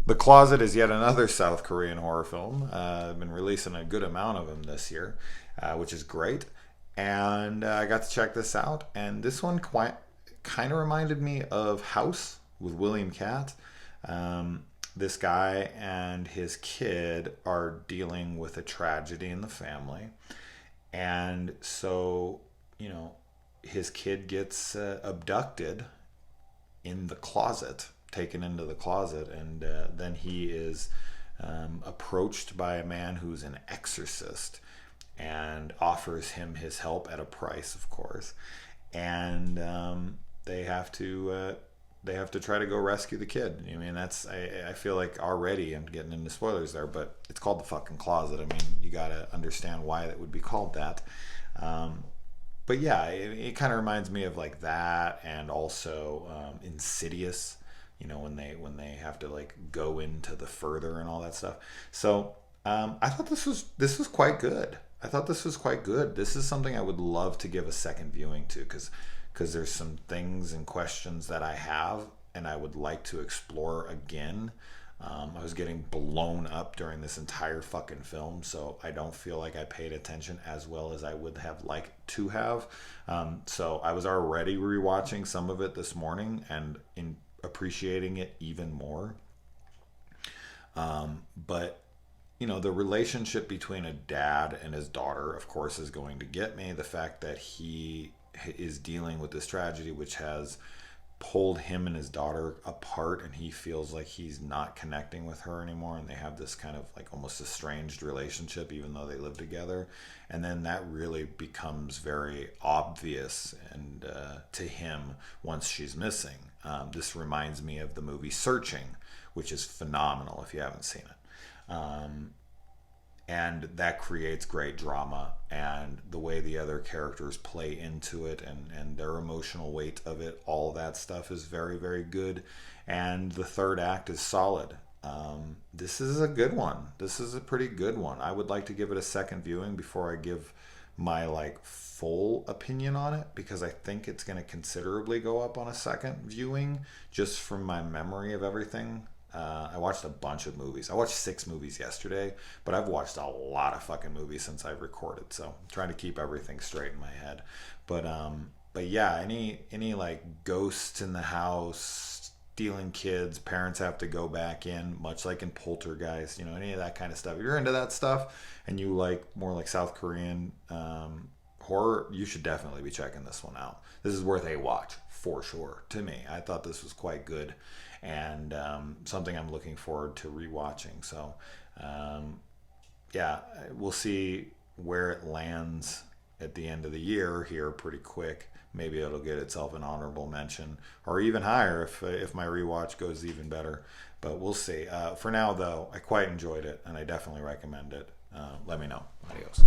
The Closet is yet another South Korean horror film. I've been releasing a good amount of them this year, which is great. And I got to check this out, and this one quite kind of reminded me of House with William Katt. This guy and his kid are dealing with a tragedy in the family, and so you know his kid gets abducted in the closet, taken into the closet, and then he is approached by a man who's an exorcist and offers him his help at a price, of course. And they have to try to go rescue the kid. I mean, I feel like already I'm getting into spoilers there, but it's called The Fucking Closet. I mean, you gotta understand why it would be called that. But yeah, it kind of reminds me of like that, and also Insidious. When they have to like go into the further and all that stuff. So I thought this was quite good. I thought this was quite good. This is something I would love to give a second viewing to, because there's some things and questions that I have and I would like to explore again. I was getting blown up during this entire fucking film, so I don't feel like I paid attention as well as I would have liked to have. So I was already rewatching some of it this morning and appreciating it even more. But the relationship between a dad and his daughter, of course, is going to get me. The fact that he is dealing with this tragedy, which has pulled him and his daughter apart, and he feels like he's not connecting with her anymore, and they have this kind of like almost estranged relationship even though they live together. And then that really becomes very obvious and to him once she's missing. This reminds me of the movie Searching, which is phenomenal if you haven't seen it. And that creates great drama, and the way the other characters play into it, and their emotional weight of it, all that stuff is very, very good. And the third act is solid. This is a good one. This is a pretty good one. I would like to give it a second viewing before I give my like full opinion on it, because I think it's going to considerably go up on a second viewing just from my memory of everything. I watched a bunch of movies. I watched 6 movies yesterday, but I've watched a lot of fucking movies since I've recorded. So I'm trying to keep everything straight in my head. But yeah, any like ghosts in the house, stealing kids, parents have to go back in, much like in Poltergeist, any of that kind of stuff. If you're into that stuff and you like more like South Korean horror, you should definitely be checking this one out. This is worth a watch for sure. To me, I thought this was quite good, and something I'm looking forward to rewatching. So yeah, we'll see where it lands at the end of the year here pretty quick. Maybe it'll get itself an honorable mention or even higher if my rewatch goes even better, but we'll see. For now though, I quite enjoyed it and I definitely recommend it. Let me know. Adios.